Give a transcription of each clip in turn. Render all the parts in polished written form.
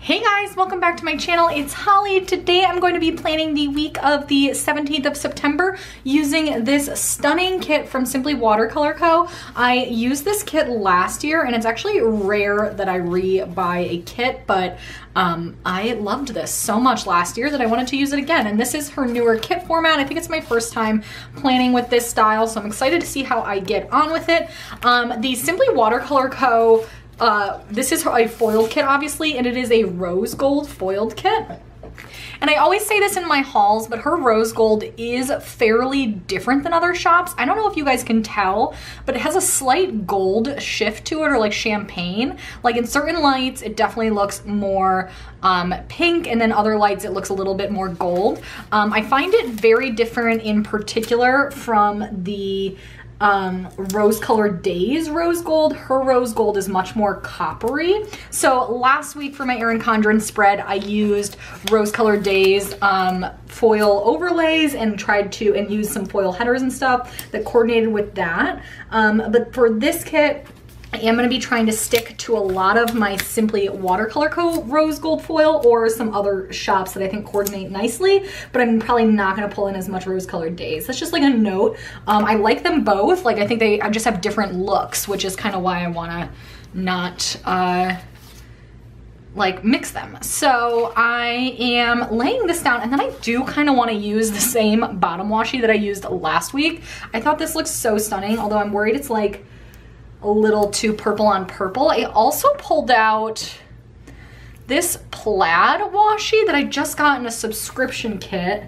Hey guys, welcome back to my channel. It's Holly. Today I'm going to be planning the week of the 17th of September using this stunning kit from Simply Watercolor Co. I used this kit last year and it's actually rare that I re-buy a kit, but I loved this so much last year that I wanted to use it again. And this is her newer kit format. I think it's my first time planning with this style, so I'm excited to see how I get on with it. The Simply Watercolor Co. This is a foiled kit, obviously, and it is a rose gold foiled kit. And I always say this in my hauls, but her rose gold is fairly different than other shops. I don't know if you guys can tell, but it has a slight gold shift to it, or like champagne. Like in certain lights, it definitely looks more pink, and then other lights, it looks a little bit more gold. I find it very different in particular from the Rose Colored Days rose gold. Her rose gold is much more coppery. So last week for my Erin Condren spread, I used Rose Colored Days foil overlays and tried to use some foil headers and stuff that coordinated with that. But for this kit, I am going to be trying to stick to a lot of my Simply Watercolor Co. rose gold foil or some other shops that I think coordinate nicely, but I'm probably not going to pull in as much Rose Colored Days. That's just like a note. I like them both. Like I think I just have different looks, which is kind of why I want to not like mix them. So I am laying this down, and then I do kind of want to use the same bottom washi that I used last week. I thought this looks so stunning, although I'm worried it's like a little too purple on purple. I also pulled out this plaid washi that I just got in a subscription kit.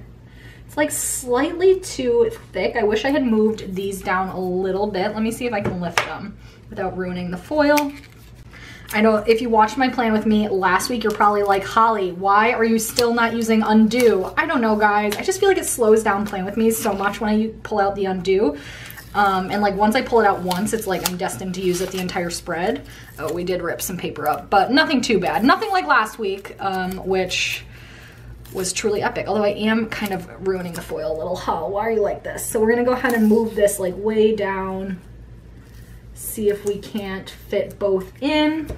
It's like slightly too thick. I wish I had moved these down a little bit. Let me see if I can lift them without ruining the foil. I know if you watched my plan with me last week, you're probably like, Holly, why are you still not using undo? I don't know, guys. I just feel like it slows down Plan With Me so much when I pull out the undo. And like once I pull it out once, it's like I'm destined to use it the entire spread. Oh, we did rip some paper up, but nothing too bad. Nothing like last week, which was truly epic. Although I am kind of ruining the foil a little. Huh, why are you like this? So we're gonna go ahead and move this like way down. See if we can't fit both in.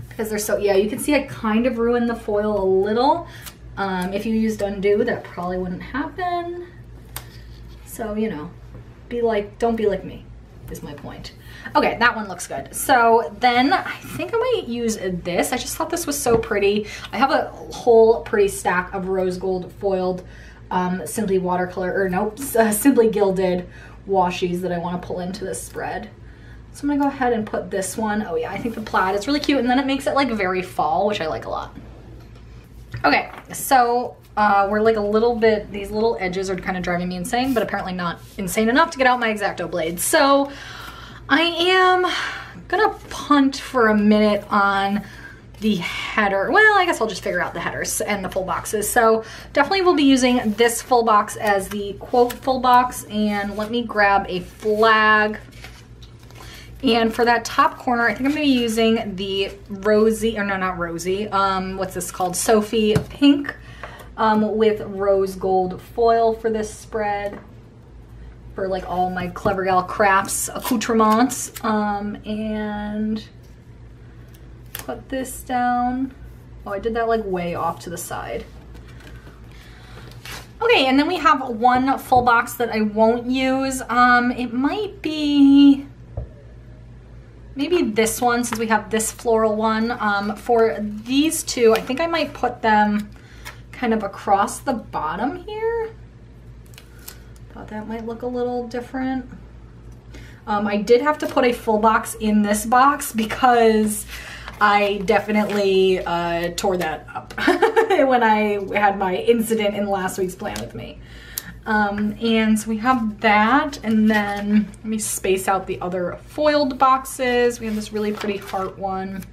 Because they're so, yeah, you can see I kind of ruined the foil a little. If you used undo, that probably wouldn't happen. So, you know. Don't be like me, is my point. Okay, that one looks good. So then I think I might use this. I just thought this was so pretty. I have a whole pretty stack of rose gold foiled Simply Watercolor, or nope, Simply Gilded washies that I want to pull into this spread. So I'm gonna go ahead and put this one. Oh yeah, I think the plaid is really cute, and then it makes it like very fall, which I like a lot. Okay, so we're like a little bit, these little edges are kind of driving me insane, but apparently not insane enough to get out my X-Acto blade. So I am gonna punt for a minute on the header. Well, I guess I'll just figure out the headers and the full boxes. So definitely we'll be using this full box as the quote full box, and let me grab a flag. And for that top corner, I think I'm gonna be using the rosy, or no, not rosy, what's this called? Sophie Pink with rose gold foil for this spread for like all my Clever Gal Crafts accoutrements. And put this down. Oh, I did that like way off to the side. Okay, and then we have one full box that I won't use. It might be maybe this one, since we have this floral one. For these two, I think I might put them kind of across the bottom here. Thought that might look a little different. I did have to put a full box in this box because I definitely tore that up when I had my incident in last week's Plan With Me. And so we have that, and then let me space out the other foiled boxes. We have this really pretty heart one.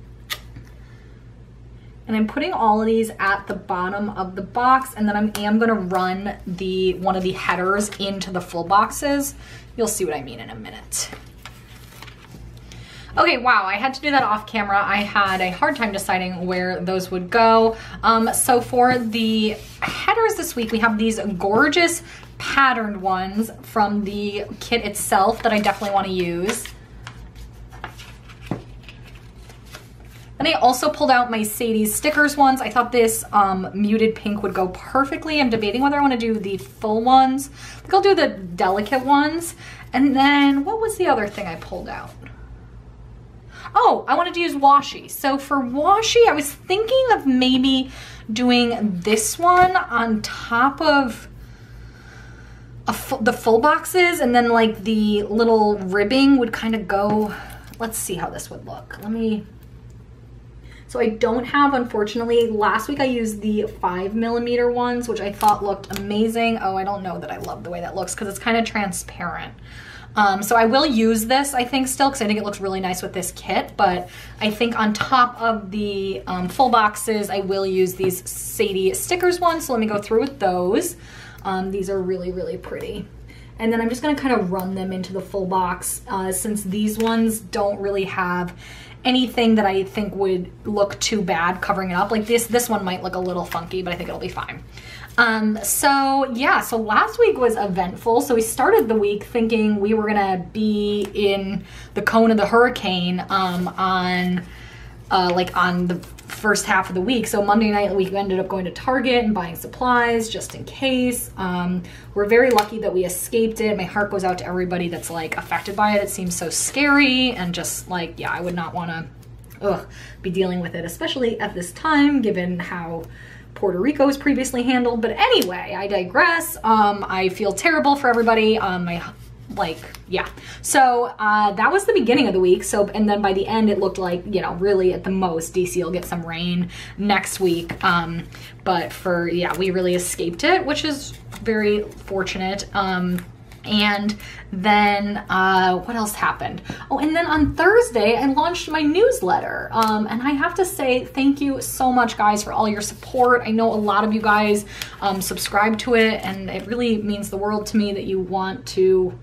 And I'm putting all of these at the bottom of the box, and then I am gonna run one of the headers into the full boxes. You'll see what I mean in a minute. Okay, wow, I had to do that off camera. I had a hard time deciding where those would go. So for the headers this week, we have these gorgeous patterned ones from the kit itself that I definitely want to use. I also pulled out my SADIE stickers ones. I thought this muted pink would go perfectly. I'm debating whether I want to do the full ones. I think I'll do the delicate ones. And then what was the other thing I pulled out? Oh, I wanted to use washi. So for washi, I was thinking of maybe doing this one on top of the full boxes, and then like the little ribbing would kind of go. Let's see how this would look. So I don't have, unfortunately, last week I used the 5mm ones, which I thought looked amazing. Oh, I don't know that I love the way that looks because it's kind of transparent. So I will use this, I think, still, because I think it looks really nice with this kit, but I think on top of the full boxes, I will use these SADIE stickers ones. So let me go through with those. These are really, really pretty. And then I'm just gonna kind of run them into the full box since these ones don't really have anything that I think would look too bad covering it up. Like this one might look a little funky, but I think it'll be fine. So yeah, so last week was eventful. So we started the week thinking we were gonna be in the cone of the hurricane on the first half of the week. So Monday night we ended up going to Target and buying supplies just in case. We're very lucky that we escaped it. My heart goes out to everybody that's like affected by it. It seems so scary and just like, yeah, I would not want to be dealing with it, especially at this time, given how Puerto Rico was previously handled. But anyway, I digress. I feel terrible for everybody. Yeah. So that was the beginning of the week. So, and then by the end, it looked like, you know, really at the most, DC will get some rain next week. But we really escaped it, which is very fortunate. And then what else happened? Oh, and then on Thursday, I launched my newsletter. And I have to say thank you so much, guys, for all your support. I know a lot of you guys subscribe to it, and it really means the world to me that you want to,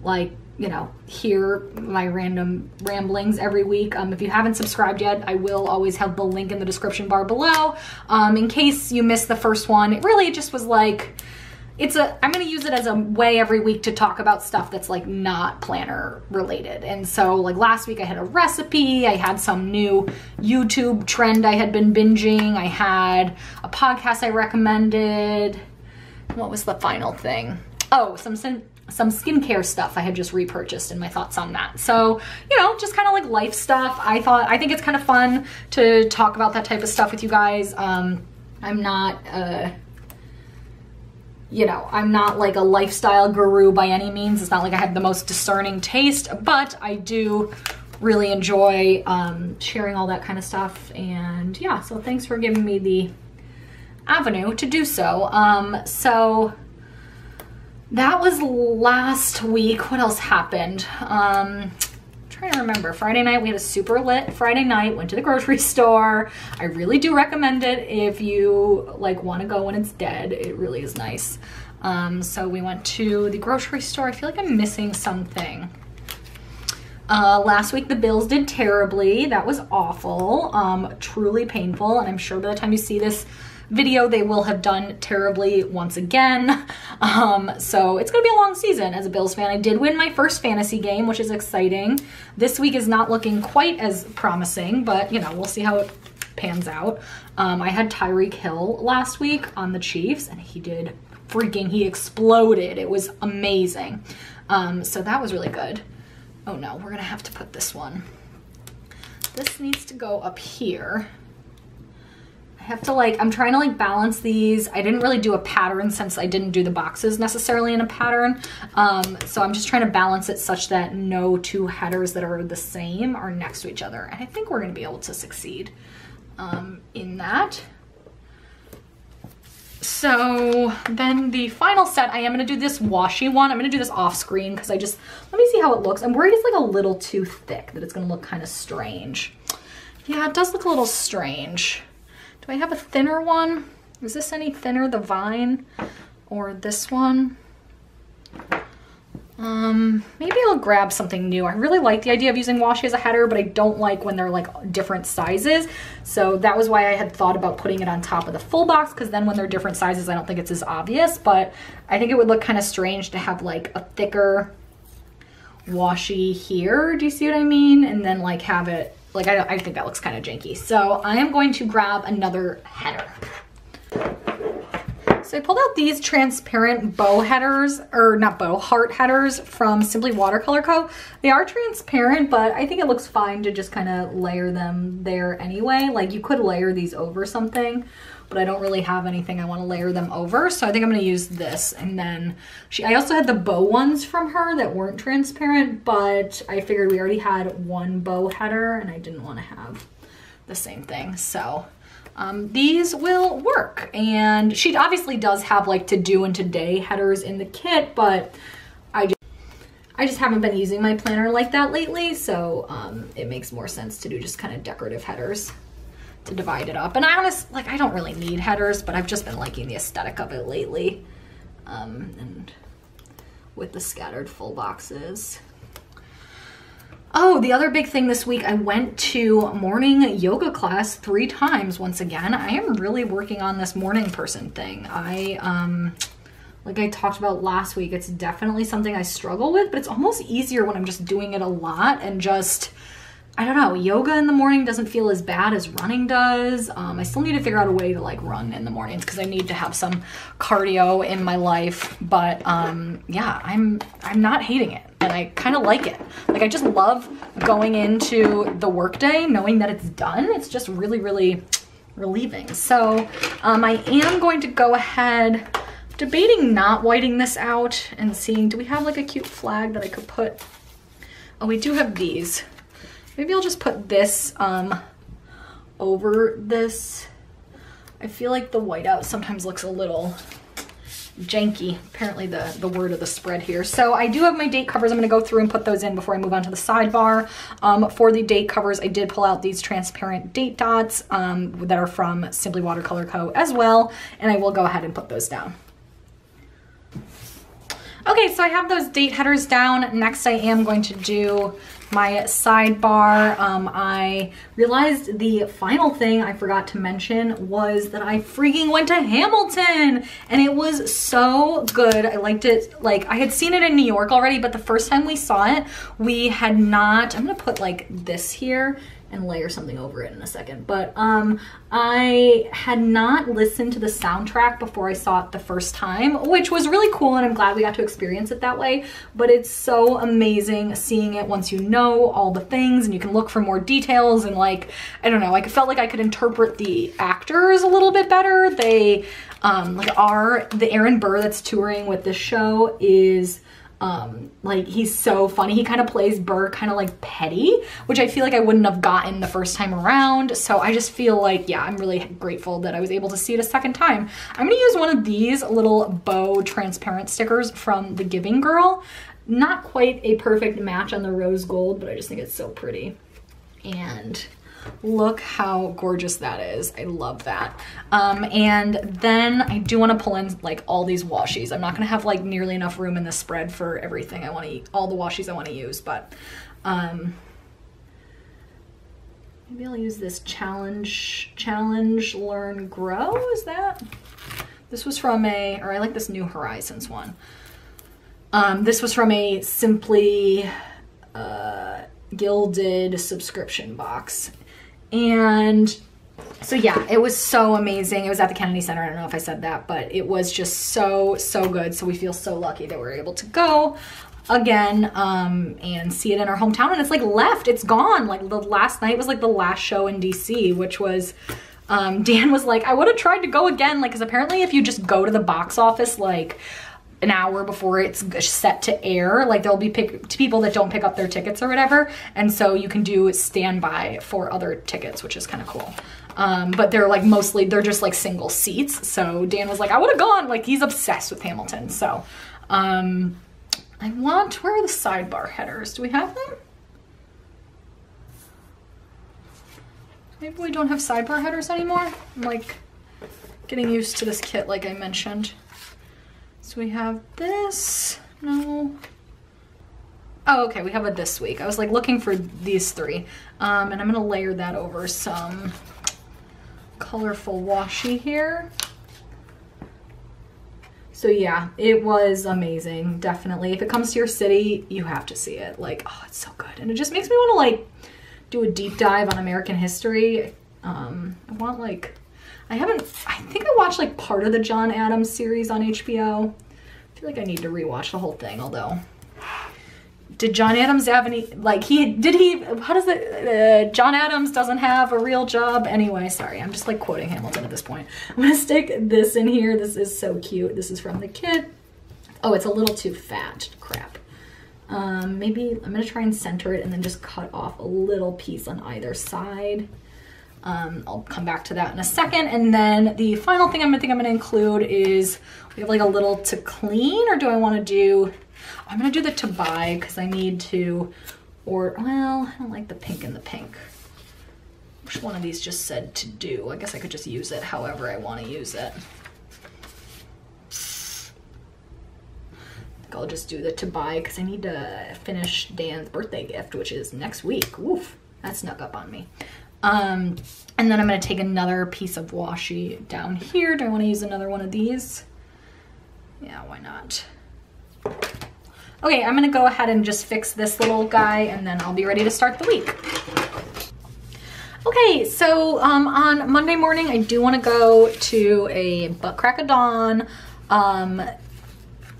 like, you know, hear my random ramblings every week. If you haven't subscribed yet, I will always have the link in the description bar below. In case you missed the first one, it really just was like, I'm gonna use it as a way every week to talk about stuff that's like not planner related. And so like last week I had a recipe, I had some new YouTube trend I had been binging, I had a podcast I recommended. What was the final thing? Oh, some skincare stuff I had just repurchased and my thoughts on that. So, you know, just kind of like life stuff. I think it's kind of fun to talk about that type of stuff with you guys. I'm not, you know, I'm not like a lifestyle guru by any means. It's not like I have the most discerning taste, but I do really enjoy sharing all that kind of stuff. And yeah, so thanks for giving me the avenue to do so. So that was last week. What else happened? Trying to remember. Friday night we had a super lit Friday night, went to the grocery store. I really do recommend it if you like want to go when it's dead. It really is nice. So we went to the grocery store. I feel like I'm missing something. Last week the bills did terribly. That was awful. Truly painful, and I'm sure by the time you see this video they will have done terribly once again. So it's gonna be a long season as a Bills fan. I did win my first fantasy game, which is exciting. This week is not looking quite as promising, but you know, we'll see how it pans out. I had Tyreek Hill last week on the Chiefs, and he exploded. It was amazing. So that was really good. Oh no, we're gonna have to put this one. This needs to go up here. I have to I'm trying to balance these. I didn't really do a pattern since I didn't do the boxes necessarily in a pattern. So I'm just trying to balance it such that no two headers that are the same are next to each other. And I think we're gonna be able to succeed in that. So then the final set, I am gonna do this washi one. I'm gonna do this off screen because let me see how it looks. I'm worried it's like a little too thick, that it's gonna look kind of strange. Yeah, it does look a little strange. Do I have a thinner one? Is this any thinner, the vine, or this one? Maybe I'll grab something new. I really like the idea of using washi as a header, but I don't like when they're like different sizes. So that was why I had thought about putting it on top of the full box, because then when they're different sizes, I don't think it's as obvious, but I think it would look kind of strange to have like a thicker washi here. Do you see what I mean? And then like have it like, I think that looks kind of janky. So I am going to grab another header. So I pulled out these transparent bow headers, or not bow, heart headers from Simply Watercolor Co. They are transparent, but I think it looks fine to just kind of layer them there anyway. Like, you could layer these over something, but I don't really have anything I want to layer them over. So I think I'm going to use this. And then I also had the bow ones from her that weren't transparent, but I figured we already had one bow header and I didn't want to have the same thing. So these will work. And she obviously does have like to do and today headers in the kit, but I just haven't been using my planner like that lately. So it makes more sense to do just kind of decorative headers to divide it up. And I honestly, like, I don't really need headers, but I've just been liking the aesthetic of it lately. And with the scattered full boxes. Oh, the other big thing this week, I went to morning yoga class 3 times once again. I am really working on this morning person thing. Like I talked about last week, it's definitely something I struggle with, but it's almost easier when I'm just doing it a lot and just, I don't know, yoga in the morning doesn't feel as bad as running does. I still need to figure out a way to like run in the mornings because I need to have some cardio in my life. But yeah, I'm not hating it and I kind of like it. Like, I just love going into the workday knowing that it's done. It's just really, really relieving. So I am going to go ahead, debating not whiting this out and seeing, do we have like a cute flag that I could put? Oh, we do have these. Maybe I'll just put this over this. I feel like the whiteout sometimes looks a little janky, apparently the word of the spread here. So I do have my date covers. I'm gonna go through and put those in before I move on to the sidebar. For the date covers, I did pull out these transparent date dots that are from Simply Watercolor Co. as well, and I will go ahead and put those down. Okay, so I have those date headers down. Next, I am going to do my sidebar. I realized the final thing I forgot to mention was that I freaking went to Hamilton and it was so good. I liked it. Like, I had seen it in New York already, but the first time we saw it, we had not, I'm gonna put like this here and layer something over it in a second. But I had not listened to the soundtrack before I saw it the first time, which was really cool, and I'm glad we got to experience it that way. But it's so amazing seeing it once you know all the things and you can look for more details, and like, I don't know, I felt like I could interpret the actors a little bit better. They the Aaron Burr that's touring with this show is like, he's so funny. He kind of plays Burr kind of like petty, which I feel like I wouldn't have gotten the first time around. So I just feel like, yeah, I'm really grateful that I was able to see it a second time. I'm gonna use one of these little bow transparent stickers from The Giving Girl. Not quite a perfect match on the rose gold, but I just think it's so pretty. And look how gorgeous that is. I love that. And then I do want to pull in like all these washies. I'm not going to have like nearly enough room in the spread for everything I want to eat, all the washies I want to use, but maybe I'll use this challenge, learn, grow. Is that? This was from or I like this New Horizons one. This was from a Simply Gilded subscription box. And so yeah, it was so amazing. It was at the Kennedy Center. I don't know if I said that, but it was just so good. So we feel so lucky that we're able to go again and see it in our hometown. And it's like it's gone. Like, the last night was like the last show in DC, which was Dan was like, I would have tried to go again, like, because apparently if you just go to the box office like an hour before it's set to air, like, there'll be people that don't pick up their tickets or whatever, and so you can do standby for other tickets, which is kind of cool. But they're like they're just like single seats. So Dan was like, I would have gone. Like, he's obsessed with Hamilton. So where are the sidebar headers? Do we have them? Maybe we don't have sidebar headers anymore. I'm like getting used to this kit, like I mentioned. So we have this, no. Oh, okay, we have a this week. I was like looking for these 3. And I'm gonna layer that over some colorful washi here. So yeah, it was amazing, definitely. If it comes to your city, you have to see it. Like, oh, it's so good. And it just makes me wanna like do a deep dive on American history. I want like, I think I watched like part of the John Adams series on HBO. I feel like I need to rewatch the whole thing, although. Did John Adams have any, like how does it, John Adams doesn't have a real job? Anyway, sorry, I'm just like quoting Hamilton at this point. I'm gonna stick this in here. This is so cute. This is from the kid. Oh, it's a little too fat, crap. Maybe I'm gonna try and center it and then just cut off a little piece on either side. I'll come back to that in a second. And then the final thing I'm gonna include is, we have like a little to clean, or do I wanna do, I'm gonna do the to buy because I need to, or, well, I don't like the pink and the pink. Which one of these just said to do? I guess I could just use it however I wanna use it. I think I'll just do the to buy because I need to finish Dan's birthday gift, which is next week. Oof, that snuck up on me. And then I'm gonna take another piece of washi down here. Do I wanna use another one of these? Yeah, why not? Okay, I'm gonna go ahead and just fix this little guy and then I'll be ready to start the week. Okay, so on Monday morning, I do wanna go to a butt crack of dawn,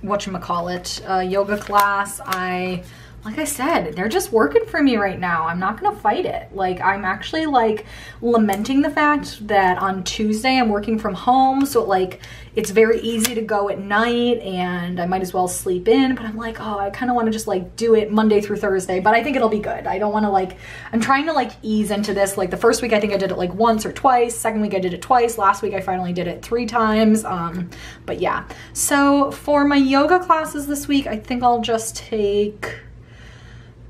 whatchamacallit, yoga class. Like I said, they're just working for me right now. I'm not gonna fight it. Like, I'm actually like lamenting the fact that on Tuesday I'm working from home, so like it's very easy to go at night and I might as well sleep in, but I'm like, oh, I kind of want to just like do it Monday through Thursday, but I think it'll be good. I don't want to like, I'm trying to like ease into this. Like the first week I think I did it like once or twice. Second week I did it twice. Last week I finally did it 3 times. But yeah, so for my yoga classes this week, I think I'll just take,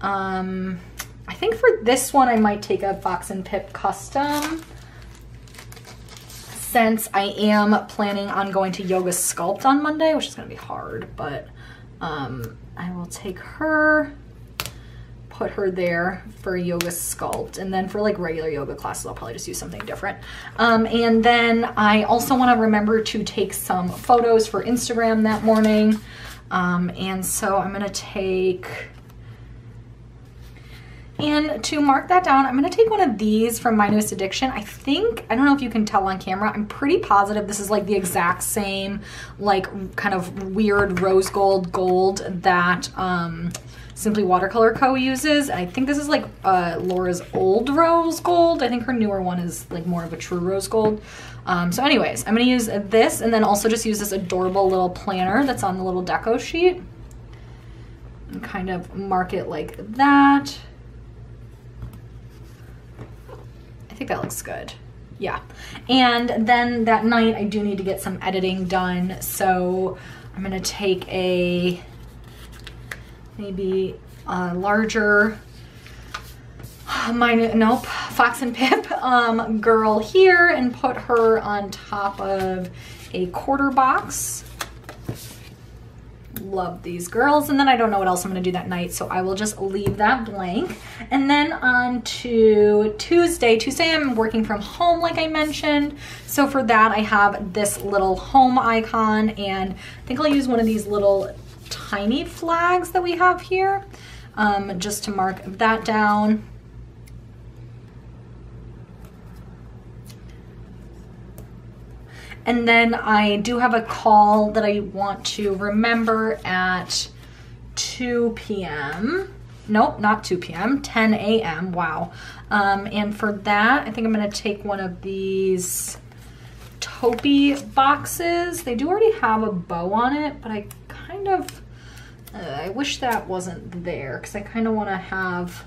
I think for this one I might take a Fox and Pip custom, since I am planning on going to Yoga Sculpt on Monday, which is gonna be hard, but I will take her, put her there for Yoga Sculpt, and then for like regular yoga classes I'll probably just use something different. And then I also want to remember to take some photos for Instagram that morning, and so I'm gonna take, and to mark that down, I'm gonna take one of these from My Newest Addiction. I think, I don't know if you can tell on camera, I'm pretty positive this is like the exact same, like kind of weird rose gold that Simply Watercolor Co uses. I think this is like Laura's old rose gold. I think her newer one is like more of a true rose gold. So anyways, I'm gonna use this and then also just use this adorable little planner that's on the little deco sheet and kind of mark it like that. I think that looks good. Yeah. And then that night I do need to get some editing done. So I'm gonna take a, maybe a larger, Fox and Pip girl here and put her on top of a quarter box. Love these girls. And then I don't know what else I'm gonna do that night, so I will just leave that blank. And then on to Tuesday. Tuesday I'm working from home like I mentioned. So for that I have this little home icon, and I think I'll use one of these little tiny flags that we have here, just to mark that down. And then I do have a call that I want to remember at 2 p.m. Nope, not 2 p.m., 10 a.m., wow. And for that, I think I'm gonna take one of these taupey boxes. They do already have a bow on it, but I kind of, I wish that wasn't there because I kind of wanna have,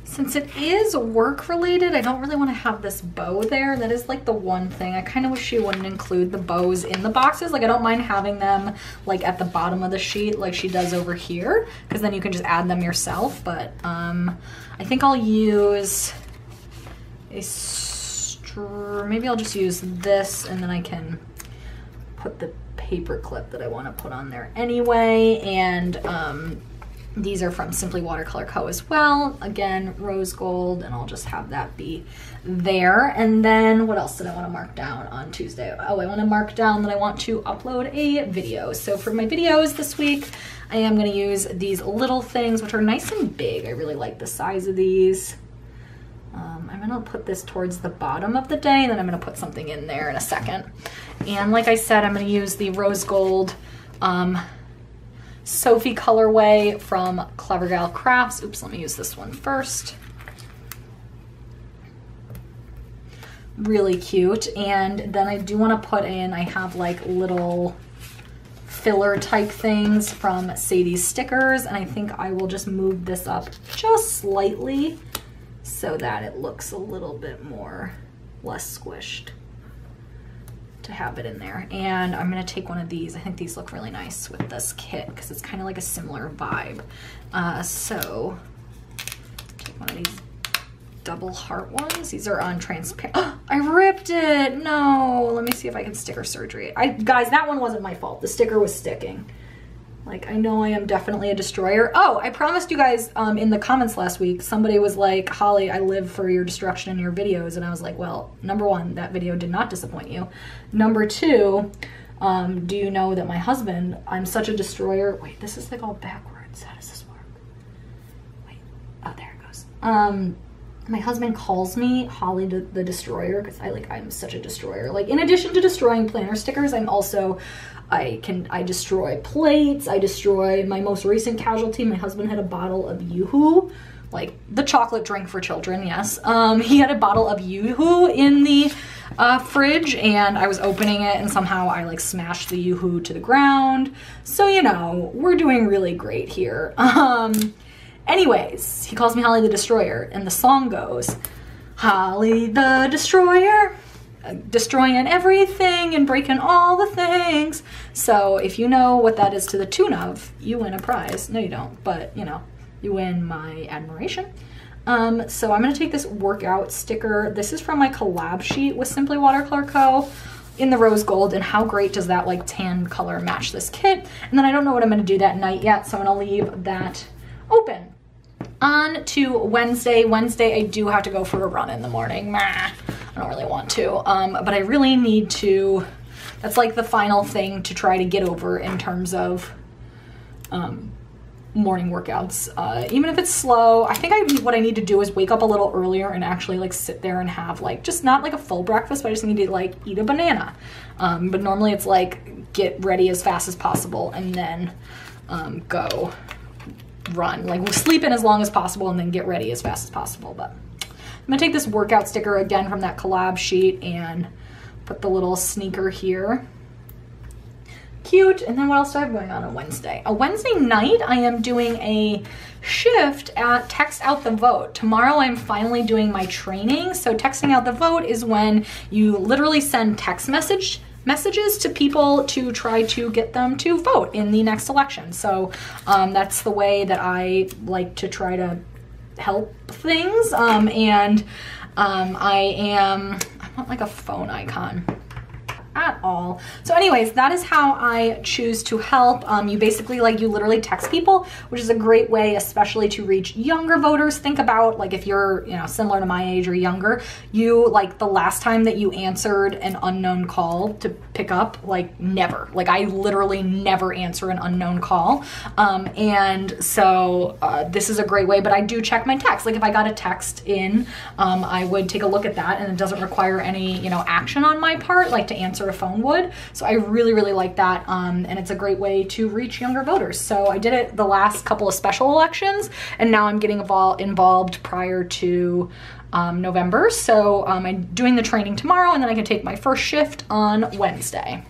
since it is work related, I don't really want to have this bow there. That is like the one thing. I kind of wish she wouldn't include the bows in the boxes. Like I don't mind having them like at the bottom of the sheet like she does over here, because then you can just add them yourself. But I think I'll use a, maybe I'll just use this and then I can put the paper clip that I want to put on there anyway. And These are from Simply Watercolor Co as well. Again, rose gold, and I'll just have that be there. And then what else did I want to mark down on Tuesday? Oh, I want to mark down that I want to upload a video. So for my videos this week, I am going to use these little things, which are nice and big. I really like the size of these. I'm going to put this towards the bottom of the day, and then I'm going to put something in there in a second. And like I said, I'm going to use the rose gold Sophie colorway from Clever Gal Crafts. Oops, let me use this one first. Really cute. And then I do want to put in, I have like little filler type things from Sadie's stickers, and I think I will just move this up just slightly so that it looks a little bit more less squished to have it in there. And I'm gonna take one of these. I think these look really nice with this kit because it's kind of like a similar vibe. So take one of these double heart ones. These are on transparent. Oh, I ripped it. No, let me see if I can sticker surgery it. Guys, that one wasn't my fault. The sticker was sticking. Like, I know I am definitely a destroyer. Oh, I promised you guys in the comments last week, somebody was like, Holly, I live for your destruction in your videos. And I was like, well, number one, that video did not disappoint you. Number two, do you know that my husband, I'm such a destroyer. Wait, this is like all backwards. How does this work? Wait, oh, there it goes. My husband calls me Holly the Destroyer because I'm such a destroyer. Like, in addition to destroying planner stickers, I'm also, I destroy plates. I destroy my most recent casualty. My husband had a bottle of Yoo-Hoo, like the chocolate drink for children, yes. He had a bottle of Yoo-Hoo in the fridge, and I was opening it, and somehow I like smashed the Yoo-Hoo to the ground. So, you know, we're doing really great here. Anyways, he calls me Holly the Destroyer, and the song goes, Holly the Destroyer, destroying everything and breaking all the things. So if you know what that is to the tune of, you win a prize. No, you don't, but you know, you win my admiration. So I'm gonna take this workout sticker. This is from my collab sheet with Simply Watercolor Co. in the rose gold, and how great does that like tan color match this kit? And then I don't know what I'm gonna do that night yet, so I'm gonna leave that open. On to Wednesday. Wednesday, I do have to go for a run in the morning. I don't really want to, but I really need to. That's like the final thing to try to get over in terms of morning workouts. Even if it's slow, I think what I need to do is wake up a little earlier and actually like sit there and have like, just not like a full breakfast, but I just need to like eat a banana. But normally it's like get ready as fast as possible and then go run, like we'll sleep in as long as possible and then get ready as fast as possible. But I'm gonna take this workout sticker again from that collab sheet and put the little sneaker here. Cute. And then what else do I have going on Wednesday? A Wednesday night, I am doing a shift at Text Out the Vote. Tomorrow I'm finally doing my training. So texting out the vote is when you literally send text messages to people to try to get them to vote in the next election. So that's the way that I like to try to help things. I want like a phone icon at all. So anyways, that is how I choose to help. You basically you literally text people, which is a great way, especially to reach younger voters. Think about like if you're, you know, similar to my age or younger, you like the last time that you answered an unknown call to pick up, like never. Like I literally never answer an unknown call. And so this is a great way, but I do check my text. Like if I got a text in, I would take a look at that, and it doesn't require any, you know, action on my part, like to answer a phone would. So I really, really like that. And it's a great way to reach younger voters. So I did it the last couple of special elections, and now I'm getting involved prior to November. So I'm doing the training tomorrow, and then I can take my first shift on Wednesday.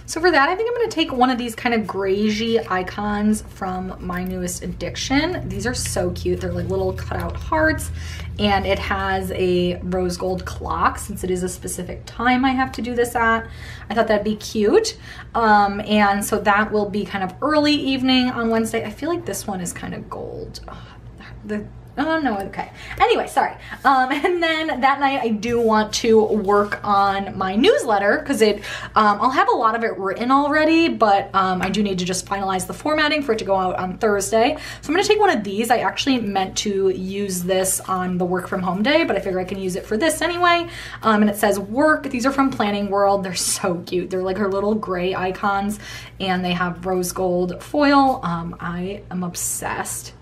So for that, I think I'm gonna take one of these kind of greigey icons from My Newest Addiction. These are so cute. They're like little cutout hearts, and it has a rose gold clock since it is a specific time I have to do this at. I thought that'd be cute. And so that will be kind of early evening on Wednesday. I feel like this one is kind of gold. The Oh, no, okay. Anyway, sorry. And then that night I do want to work on my newsletter because I'll have a lot of it written already, but I do need to just finalize the formatting for it to go out on Thursday. So I'm gonna take one of these. I actually meant to use this on the work from home day, but I figure I can use it for this anyway. And it says work. These are from Planning World. They're so cute. They're like her little gray icons and they have rose gold foil. I am obsessed.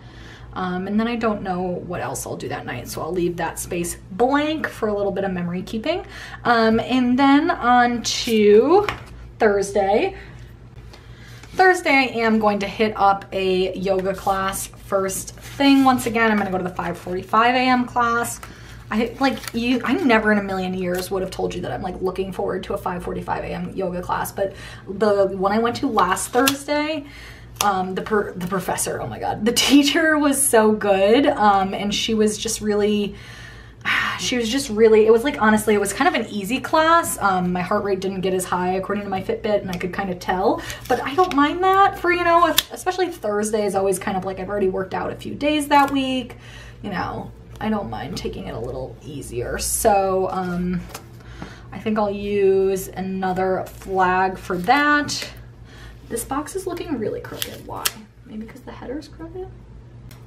And then I don't know what else I'll do that night, so I'll leave that space blank for a little bit of memory keeping. And then on to Thursday. Thursday I am going to hit up a yoga class first thing. Once again, I'm gonna go to the 5:45 a.m. class. I never in a million years would have told you that I'm like looking forward to a 5:45 a.m. yoga class, but the one I went to last Thursday, the professor, oh my God, the teacher was so good. And she was just really, it was like, honestly, it was kind of an easy class. My heart rate didn't get as high according to my Fitbit and I could kind of tell, but I don't mind that for, you know, especially Thursday is always kind of like, I've already worked out a few days that week, you know, I don't mind taking it a little easier. So, I think I'll use another flag for that. This box is looking really crooked. Why? Maybe because the header's crooked?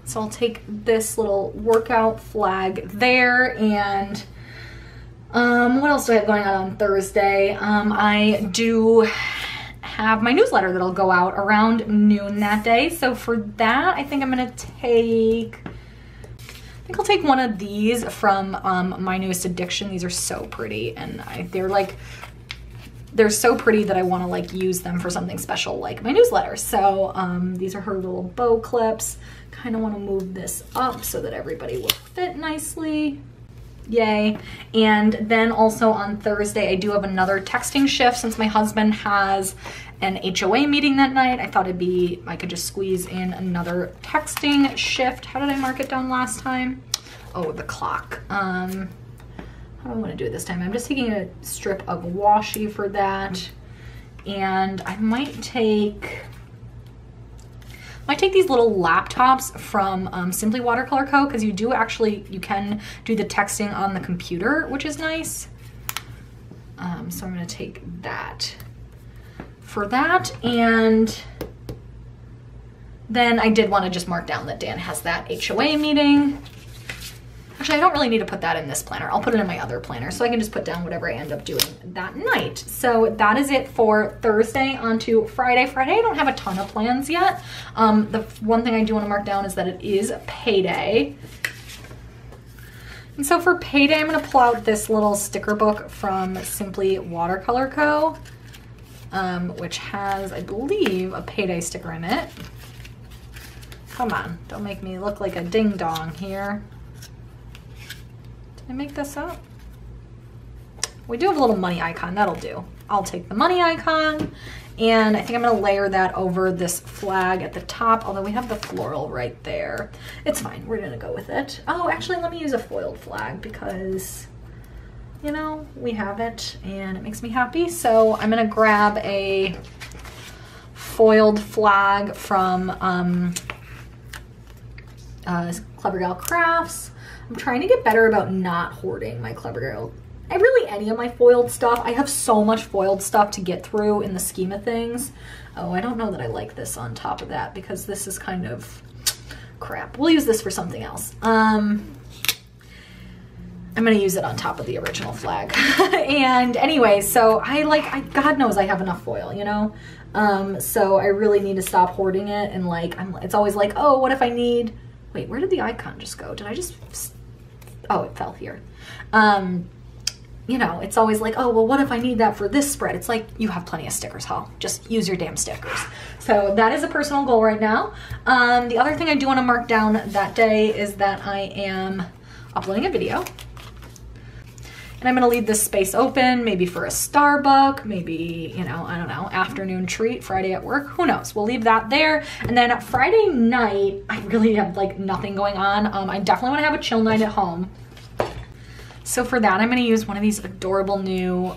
So I'll take this little workout flag there. And what else do I have going on Thursday? I do have my newsletter that'll go out around noon that day. So for that, I think I'm gonna take, I'll take one of these from My Newest Addiction. These are so pretty and they're so pretty that I want to like use them for something special like my newsletter. So these are her little bow clips. Kind of want to move this up so that everybody will fit nicely. Yay. And then also on Thursday, I do have another texting shift since my husband has an HOA meeting that night. I thought I could just squeeze in another texting shift. How did I mark it down last time? Oh, the clock. How do I want to do it this time? I'm just taking a strip of washi for that. And I might take these little laptops from Simply Watercolor Co. because you can do the texting on the computer, which is nice. So I'm gonna take that for that. And then I did want to just mark down that Dan has that HOA meeting. Actually, I don't really need to put that in this planner. I'll put it in my other planner so I can just put down whatever I end up doing that night. So that is it for Thursday. On to Friday. Friday, I don't have a ton of plans yet. The one thing I do want to mark down is that it is payday. And so for payday, I'm going to pull out this little sticker book from Simply Watercolor Co. Which has, I believe, a payday sticker in it. Come on, don't make me look like a ding-dong here. Did I make this up? We do have a little money icon, that'll do. I'll take the money icon, and I think I'm gonna layer that over this flag at the top, although we have the floral right there. It's fine, we're gonna go with it. Oh, actually, let me use a foiled flag because, you know, we have it and it makes me happy. So I'm gonna grab a foiled flag from Clever Gal Crafts. I'm trying to get better about not hoarding my Clever Gal. Any of my foiled stuff. I have so much foiled stuff to get through in the scheme of things. Oh, I don't know that I like this on top of that because this is kind of crap. We'll use this for something else. I'm gonna use it on top of the original flag. And anyway, so God knows I have enough foil, you know? So I really need to stop hoarding it, and it's always like, oh, what if I need, wait, where did the icon just go? Did I just, oh, it fell here. You know, it's always like, oh, well, what if I need that for this spread? It's like, you have plenty of stickers, huh? Just use your damn stickers. So that is a personal goal right now. The other thing I do want to mark down that day is that I am uploading a video. And I'm gonna leave this space open, maybe for a Starbucks, maybe, you know, I don't know, afternoon treat, Friday at work, who knows? We'll leave that there. And then Friday night, I really have nothing going on. I definitely wanna have a chill night at home. So for that, I'm gonna use one of these adorable new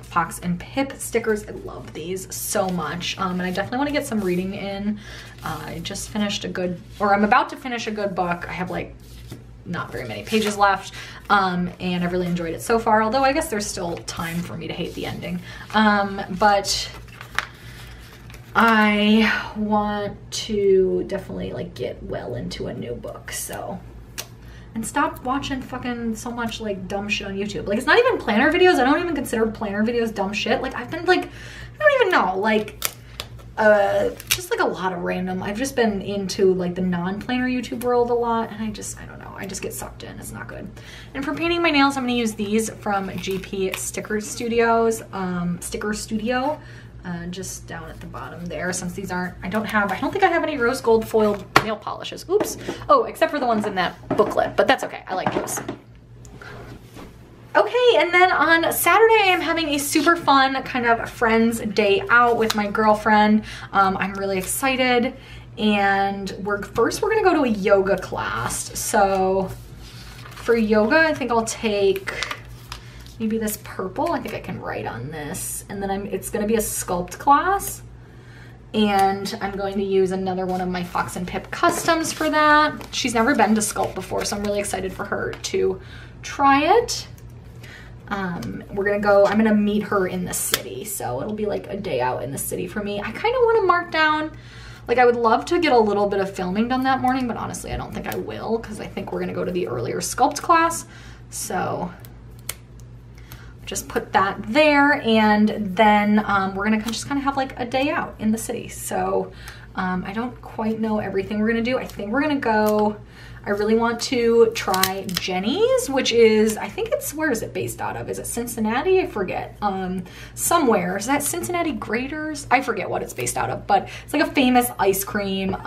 Fox and Pip stickers. I love these so much. And I definitely wanna get some reading in. I just finished I'm about to finish a good book. I have not very many pages left, and I've really enjoyed it so far, although I guess there's still time for me to hate the ending. But I want to definitely like get well into a new book, so. And stop watching fucking so much like dumb shit on YouTube. Like, it's not even planner videos. I don't even consider planner videos dumb shit. Like, I've been like, I don't even know, like, just like a lot of random. I've just been into like the non-planner YouTube world a lot, and I don't know, I just get sucked in. It's not good. And for painting my nails, I'm gonna use these from GP Sticker Studios, Sticker Studio, just down at the bottom there. Since these aren't, I don't think I have any rose gold foiled nail polishes. Oops. Oh, except for the ones in that booklet, but that's okay. I like those. Okay, and then on Saturday, I'm having a super fun kind of friends day out with my girlfriend. I'm really excited, and we're gonna go to a yoga class. So for yoga, I think I'll take maybe this purple. I think I can write on this, and then it's gonna be a sculpt class, and I'm going to use another one of my Fox and Pip customs for that. She's never been to sculpt before, so I'm really excited for her to try it. I'm gonna meet her in the city, so it'll be like a day out in the city for me. I kind of want to mark down, like, I would love to get a little bit of filming done that morning, but honestly I don't think I will, because I think we're gonna go to the earlier sculpt class. So just put that there, and then we're gonna just kind of have like a day out in the city. So I don't quite know everything we're gonna do. I think we're gonna go, I really want to try Jenny's, which is, I think it's, where is it based out of? Is it Cincinnati? I forget. Somewhere. Is that Cincinnati Graders? I forget what it's based out of, but it's like a famous ice cream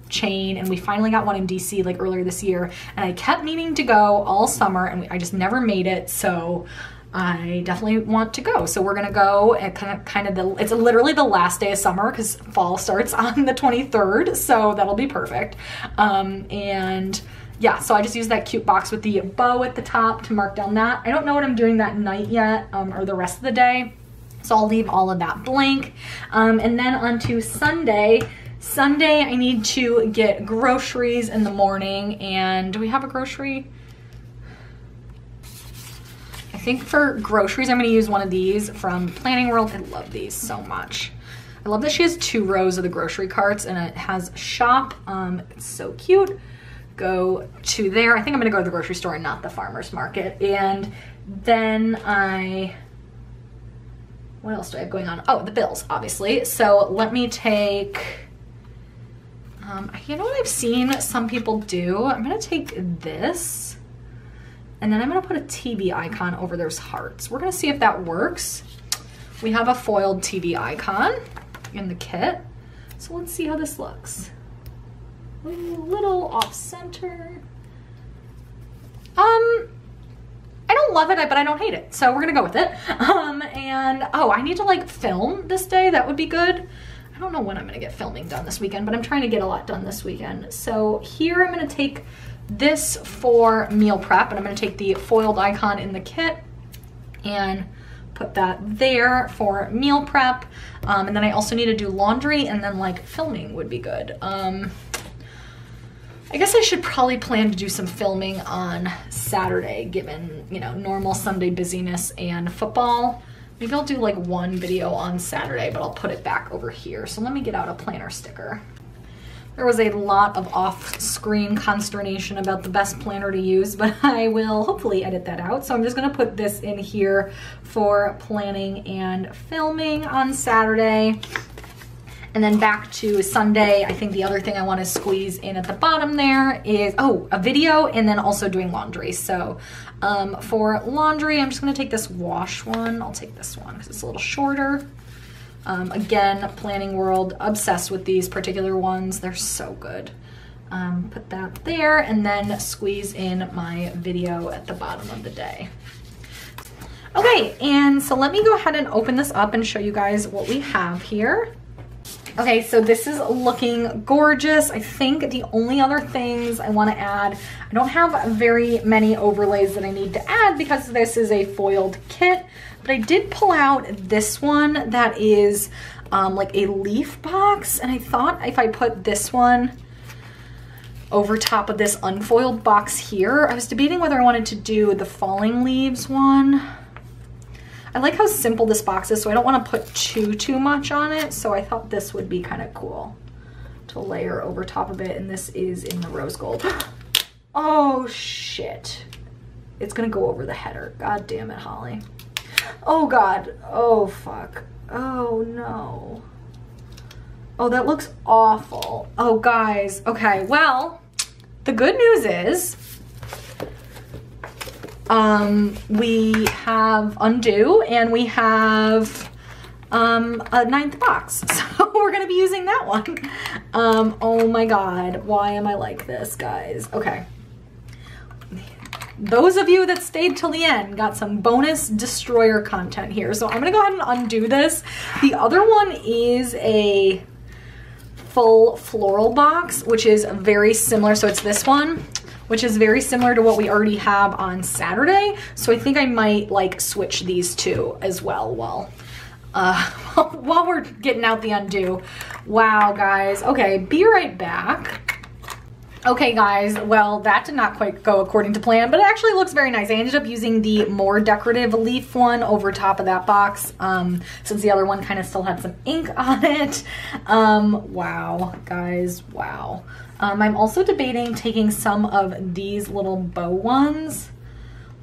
chain, and we finally got one in DC like earlier this year, and I kept meaning to go all summer, and I just never made it, so I definitely want to go. So we're gonna go at it's literally the last day of summer, because fall starts on the 23rd, so that'll be perfect. And yeah, so I just used that cute box with the bow at the top to mark down that. I don't know what I'm doing that night yet, or the rest of the day, so I'll leave all of that blank. And then on to Sunday. Sunday, I need to get groceries in the morning, and do we have a grocery? I think for groceries, I'm gonna use one of these from Planning World. I love these so much. I love that she has 2 rows of the grocery carts, and it has shop. It's so cute. Go to there. I think I'm gonna go to the grocery store and not the farmer's market. And then what else do I have going on? Oh, the bills, obviously. So let me take, you know what I've seen some people do? I'm gonna take this, and then I'm gonna put a TV icon over those hearts. We're gonna see if that works. We have a foiled TV icon in the kit, so let's see how this looks. A little off center. I don't love it, but I don't hate it, so we're gonna go with it. And oh, I need to like film this day. That would be good. I don't know when I'm gonna get filming done this weekend, but I'm trying to get a lot done this weekend. So here I'm gonna take this for meal prep, and I'm gonna take the foiled icon in the kit and put that there for meal prep. And then I also need to do laundry, and then like filming would be good. I guess I should probably plan to do some filming on Saturday, given, you know, normal Sunday busyness and football. Maybe I'll do like one video on Saturday, but I'll put it back over here. So let me get out a planner sticker. There was a lot of off-screen consternation about the best planner to use, but I will hopefully edit that out. So I'm just gonna put this in here for planning and filming on Saturday. And then back to Sunday, I think the other thing I want to squeeze in at the bottom there is, oh, a video, and then also doing laundry. So for laundry, I'm just gonna take this wash one. I'll take this one because it's a little shorter. Again, Planning World, obsessed with these particular ones. They're so good. Put that there, and then squeeze in my video at the bottom of the day. Okay, and so let me go ahead and open this up and show you guys what we have here. Okay, so this is looking gorgeous. I think the only other things I want to add, I don't have very many overlays that I need to add because this is a foiled kit, but I did pull out this one that is like a leaf box, and I thought if I put this one over top of this unfoiled box here. I was debating whether I wanted to do the falling leaves one. I like how simple this box is, so I don't want to put too much on it, so I thought this would be kind of cool to layer over top of it, and this is in the rose gold. Oh shit. It's gonna go over the header. God damn it, Holly. Oh God. Oh fuck. Oh no. Oh, that looks awful. Oh guys. Okay, well, the good news is we have undo and we have a 9th box. So we're gonna be using that one. Oh my God, why am I like this, guys? Okay. Those of you that stayed till the end got some bonus destroyer content here. So I'm gonna go ahead and undo this. The other one is a full floral box, which is very similar. So it's this one, which is very similar to what we already have on Saturday. So I think I might like switch these two as well while we're getting out the undo. Wow, guys. Okay, be right back. Okay guys, well that did not quite go according to plan, but it actually looks very nice. I ended up using the more decorative leaf one over top of that box, since the other one kind of still had some ink on it. Wow, guys, wow. I'm also debating taking some of these little bow ones.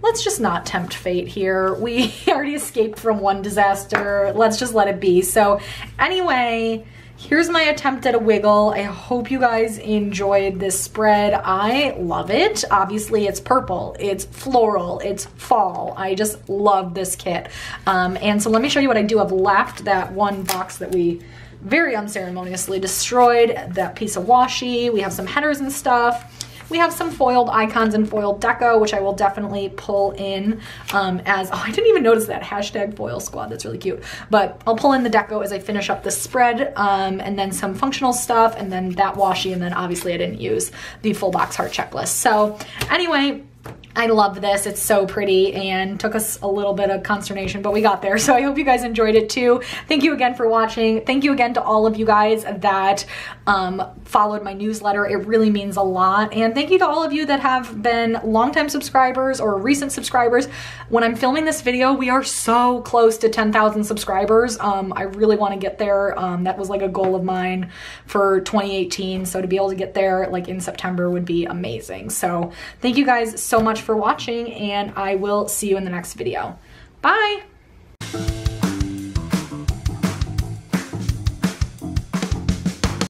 Let's just not tempt fate here. We already escaped from one disaster. Let's just let it be. So anyway, here's my attempt at a wiggle. I hope you guys enjoyed this spread. I love it. Obviously it's purple, it's floral, it's fall. I just love this kit. And so let me show you what I do have left. That one box that we very unceremoniously destroyed, that piece of washi. We have some headers and stuff. We have some foiled icons and foiled deco, which I will definitely pull in as, oh, I didn't even notice that hashtag foil squad. That's really cute. But I'll pull in the deco as I finish up the spread, and then some functional stuff, and then that washi, and then obviously I didn't use the full box heart checklist. So anyway, I love this. It's so pretty and took us a little bit of consternation, but we got there. So I hope you guys enjoyed it too. Thank you again for watching. Thank you again to all of you guys that followed my newsletter. It really means a lot. And thank you to all of you that have been longtime subscribers or recent subscribers. When I'm filming this video, we are so close to 10,000 subscribers. I really want to get there. That was like a goal of mine for 2018. So to be able to get there like in September would be amazing. So thank you guys so much for watching, and I will see you in the next video. Bye!